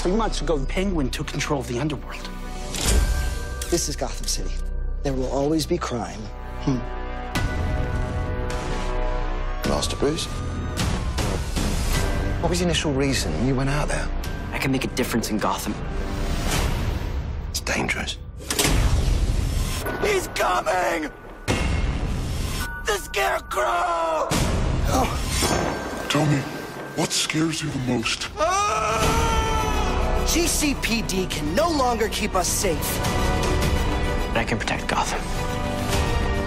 3 months ago, the Penguin took control of the underworld. This is Gotham City. There will always be crime. Master Bruce? What was the initial reason you went out there? I can make a difference in Gotham. It's dangerous. He's coming! The Scarecrow! Tell me, what scares you the most? GCPD can no longer keep us safe. I can protect Gotham.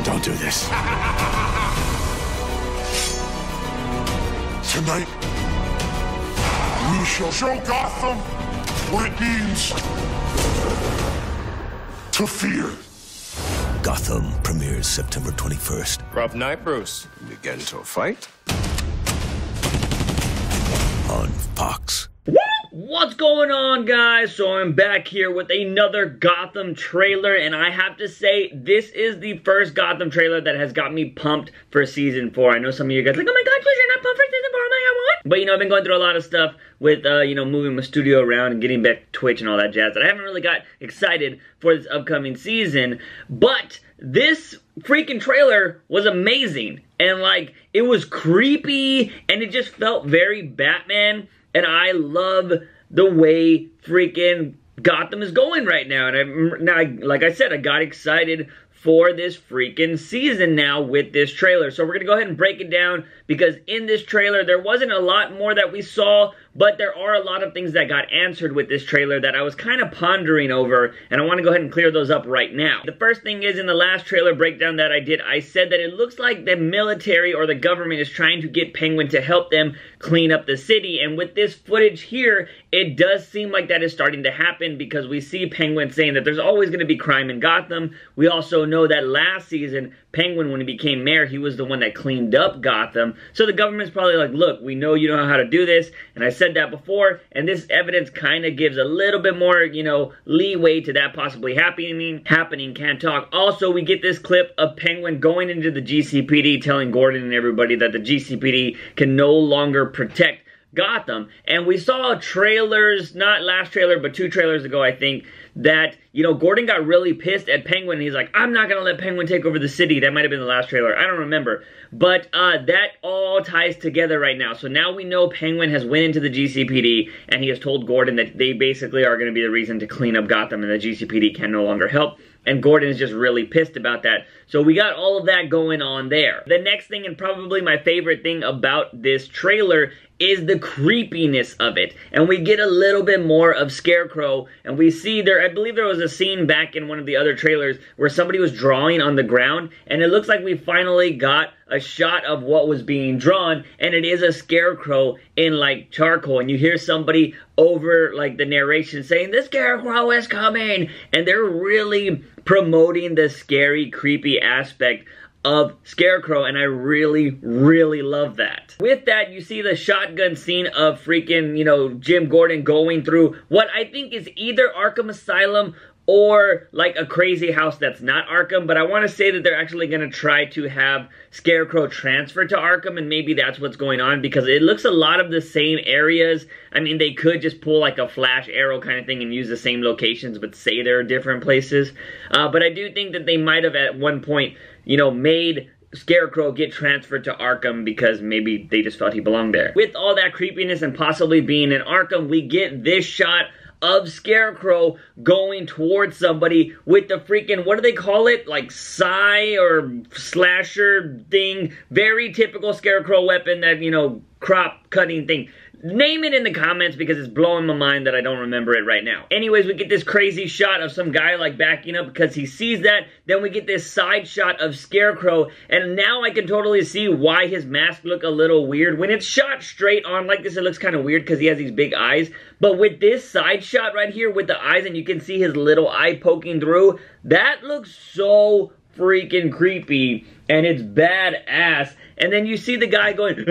Don't do this. Tonight, we shall show Gotham what it means to fear. Gotham premieres September 21st. Rough night, Bruce. You get into a fight? On Fox. What's going on, guys? So I'm back here with another Gotham trailer, and I have to say, this is the first Gotham trailer that has got me pumped for season 4. I know some of you guys are like, oh my god, please, you're not pumped for season 4, oh my god, what? But, you know, I've been going through a lot of stuff with, you know, moving my studio around and getting back to Twitch and all that jazz, that I haven't really got excited for this upcoming season, but this freaking trailer was amazing, and, like, it was creepy, and it just felt very Batman. And I love the way freaking Gotham is going right now. And like I said, I got excited for this freaking season now with this trailer. So we're going to go ahead and break it down, because in this trailer, there wasn't a lot more that we saw, but there are a lot of things that got answered with this trailer that I was kind of pondering over, and I want to go ahead and clear those up right now. The first thing is, in the last trailer breakdown that I did, I said that it looks like the military or the government is trying to get Penguin to help them clean up the city, and with this footage here, it does seem like that is starting to happen, because we see Penguin saying that there's always going to be crime in Gotham. We also know that last season, Penguin, when he became mayor, he was the one that cleaned up Gotham. So the government's probably like, look, we know you know how to do this, and I said that before, and this evidence kind of gives a little bit more, you know, leeway to that possibly happening. Can't talk. Also, we get this clip of Penguin going into the GCPD, telling Gordon and everybody that the GCPD can no longer protect Gotham. And we saw trailers, not last trailer, but 2 trailers ago, I think, that, you know, Gordon got really pissed at Penguin. He's like, I'm not going to let Penguin take over the city. That might have been the last trailer. I don't remember. But that all ties together right now. So now we know Penguin has went into the GCPD, and he has told Gordon that they basically are going to be the reason to clean up Gotham, and the GCPD can no longer help. And Gordon is just really pissed about that. So we got all of that going on there. The next thing, and probably my favorite thing about this trailer, is the creepiness of it. And we get a little bit more of Scarecrow, and we see there, I believe there was a scene back in one of the other trailers where somebody was drawing on the ground, and it looks like we finally got a shot of what was being drawn, and it is a Scarecrow in, like, charcoal, and you hear somebody over, like, the narration saying, the Scarecrow is coming, and they're really promoting the scary, creepy aspect of Scarecrow, and I really, really love that. With that, you see the shotgun scene of freaking, you know, Jim Gordon going through what I think is either Arkham Asylum or like a crazy house that's not Arkham, but I want to say that they're actually going to try to have Scarecrow transfer to Arkham, and maybe that's what's going on, because it looks a lot of the same areas. I mean, they could just pull like a flash arrow kind of thing and use the same locations, but say they're different places. But I do think that they might have at one point, you know, made Scarecrow get transferred to Arkham because maybe they just felt he belonged there. With all that creepiness and possibly being in Arkham, we get this shot of Scarecrow going towards somebody with the freaking, what do they call it? Like sai or slasher thing. Very typical Scarecrow weapon, that, you know, crop cutting thing. Name it in the comments, because it's blowing my mind that I don't remember it right now. Anyways, we get this crazy shot of some guy like backing up because he sees that. Then we get this side shot of Scarecrow, and now I can totally see why his mask look a little weird. When it's shot straight on like this, it looks kind of weird because he has these big eyes. But with this side shot right here with the eyes, and you can see his little eye poking through, that looks so freaking creepy, and it's badass. And then you see the guy going,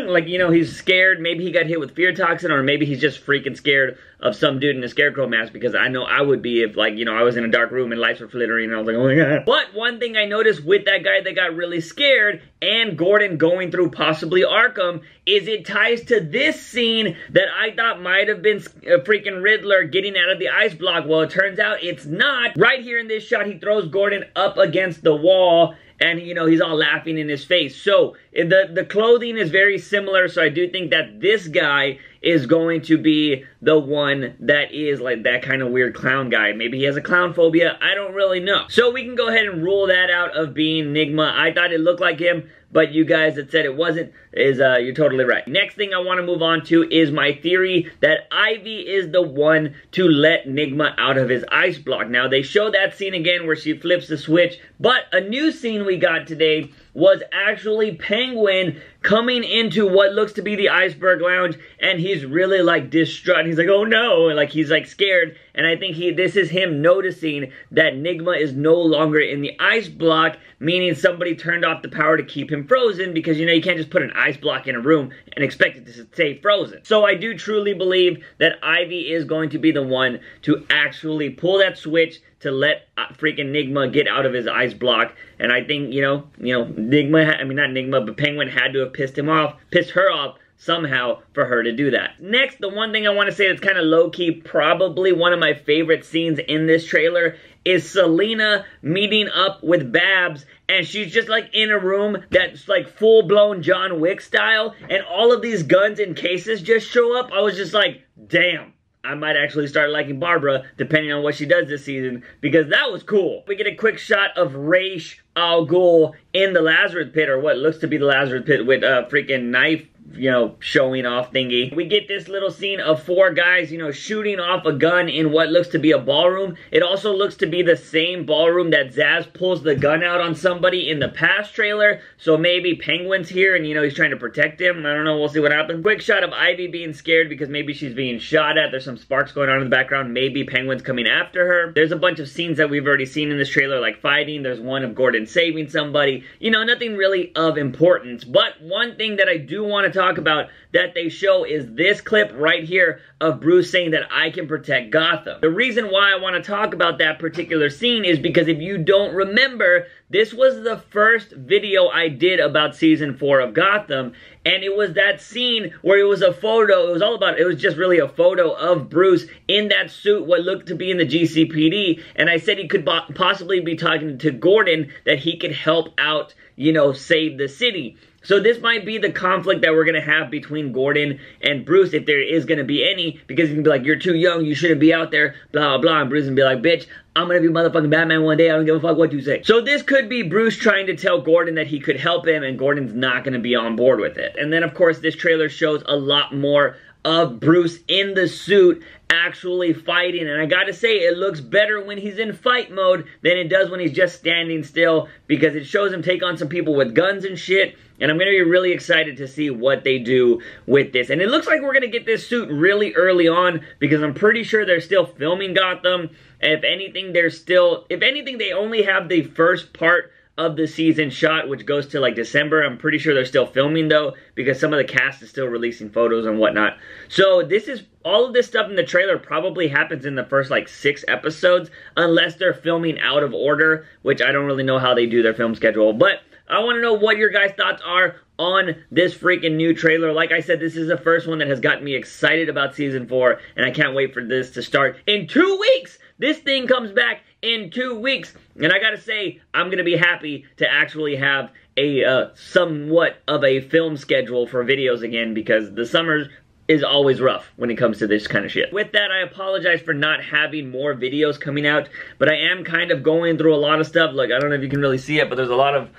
like, you know, he's scared. Maybe he got hit with fear toxin, or maybe he's just freaking scared of some dude in a scarecrow mask, because I know I would be if, like, you know, I was in a dark room and lights were flittering and I was like, oh my god. But one thing I noticed with that guy that got really scared and Gordon going through possibly Arkham is it ties to this scene that I thought might have been freaking Riddler getting out of the ice block. Well, it turns out it's not. Right here in this shot, he throws Gordon up against the wall, and, you know, he's all laughing in his face. So, the clothing is very similar, so I do think that this guy is going to be the one that is like that kind of weird clown guy. Maybe he has a clown phobia. I don't really know. So we can go ahead and rule that out of being Nigma. I thought it looked like him, but you guys that said it wasn't, you're totally right. Next thing I want to move on to is my theory that Ivy is the one to let Nigma out of his ice block. Now, they show that scene again where she flips the switch, but a new scene we got today was actually Penguin coming into what looks to be the Iceberg Lounge, and he's really like distraught. He's like, oh no, and like he's like scared, and I think this is him noticing that Nigma is no longer in the ice block, meaning somebody turned off the power to keep him frozen, because, you know, you can't just put an ice block in a room and expect it to stay frozen. So I do truly believe that Ivy is going to be the one to actually pull that switch to let freaking Nigma get out of his ice block. And I think, you know, Nigma, I mean, not Nigma, but Penguin had to have pissed her off somehow for her to do that. Next, the one thing I want to say that's kind of low-key, probably one of my favorite scenes in this trailer, is Selena meeting up with Babs, and she's just like in a room that's like full-blown John Wick style, and all of these guns and cases just show up. I was just like, damn. I might actually start liking Barbara, depending on what she does this season, because that was cool. We get a quick shot of Ra's al Ghul in the Lazarus pit, or what looks to be the Lazarus pit, with a freaking knife, you know, showing off thingy. We get this little scene of 4 guys, you know, shooting off a gun in what looks to be a ballroom. It also looks to be the same ballroom that Zsasz pulls the gun out on somebody in the past trailer. So maybe Penguin's here and, you know, he's trying to protect him. I don't know. We'll see what happens. Quick shot of Ivy being scared because maybe she's being shot at. There's some sparks going on in the background. Maybe Penguin's coming after her. There's a bunch of scenes that we've already seen in this trailer, like fighting. There's one of Gordon saving somebody. You know, nothing really of importance. But one thing that I do want to talk about that they show is this clip right here of Bruce saying that I can protect Gotham. The reason why I want to talk about that particular scene is because if you don't remember, this was the first video I did about season 4 of Gotham, and it was that scene where it was a photo, it was just really a photo of Bruce in that suit, what looked to be in the GCPD, and I said he could possibly be talking to Gordon that he could help out, you know, save the city. So this might be the conflict that we're going to have between Gordon and Bruce, if there is going to be any, because he can be like, you're too young, you shouldn't be out there, blah, blah, blah, and Bruce can be like, bitch, I'm going to be motherfucking Batman one day, I don't give a fuck what you say. So this could be Bruce trying to tell Gordon that he could help him, and Gordon's not going to be on board with it. And then, of course, this trailer shows a lot more of Bruce in the suit actually fighting, and I gotta say, it looks better when he's in fight mode than it does when he's just standing still, because it shows him take on some people with guns and shit, and I'm gonna be really excited to see what they do with this. And it looks like we're gonna get this suit really early on, because I'm pretty sure they're still filming Gotham. If anything, they only have the first part of the season shot, which goes to like December. I'm pretty sure they're still filming though, because some of the cast is still releasing photos and whatnot. So this is, all of this stuff in the trailer probably happens in the first like 6 episodes, unless they're filming out of order, which I don't really know how they do their film schedule. But I want to know what your guys' thoughts are on this freaking new trailer. Like I said, this is the first one that has gotten me excited about season 4, and I can't wait for this to start in 2 weeks. This thing comes back in 2 weeks, and I gotta say, I'm gonna be happy to actually have a somewhat of a film schedule for videos again, because the summers is always rough when it comes to this kind of shit. With that, I apologize for not having more videos coming out, but I am kind of going through a lot of stuff. Look, I don't know if you can really see it, but there's a lot of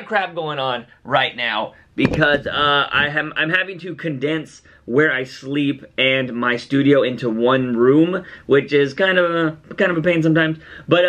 crap going on right now, because I'm having to condense where I sleep and my studio into one room, which is kind of a pain sometimes. But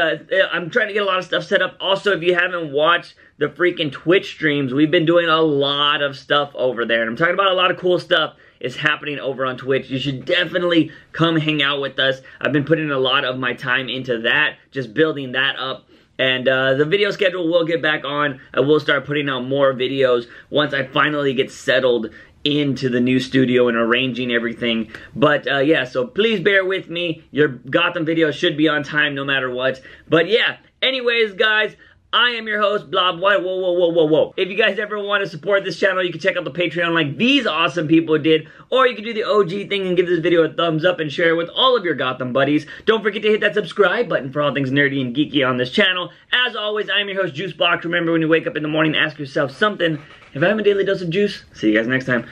I'm trying to get a lot of stuff set up. Also, if you haven't watched the freaking Twitch streams, we've been doing a lot of stuff over there, and I'm talking about a lot of cool stuff is happening over on Twitch. You should definitely come hang out with us. I've been putting a lot of my time into that, just building that up. And the video schedule will get back on. I will start putting out more videos once I finally get settled into the new studio and arranging everything. But yeah, so please bear with me. Your Gotham video should be on time no matter what. But yeah, anyways, guys, I am your host, Blob. Whoa. If you guys ever want to support this channel, you can check out the Patreon like these awesome people did. Or you can do the OG thing and give this video a thumbs up and share it with all of your Gotham buddies. Don't forget to hit that subscribe button for all things nerdy and geeky on this channel. As always, I am your host, JUICEbox. Remember, when you wake up in the morning, ask yourself something. If I have a daily dose of juice, see you guys next time.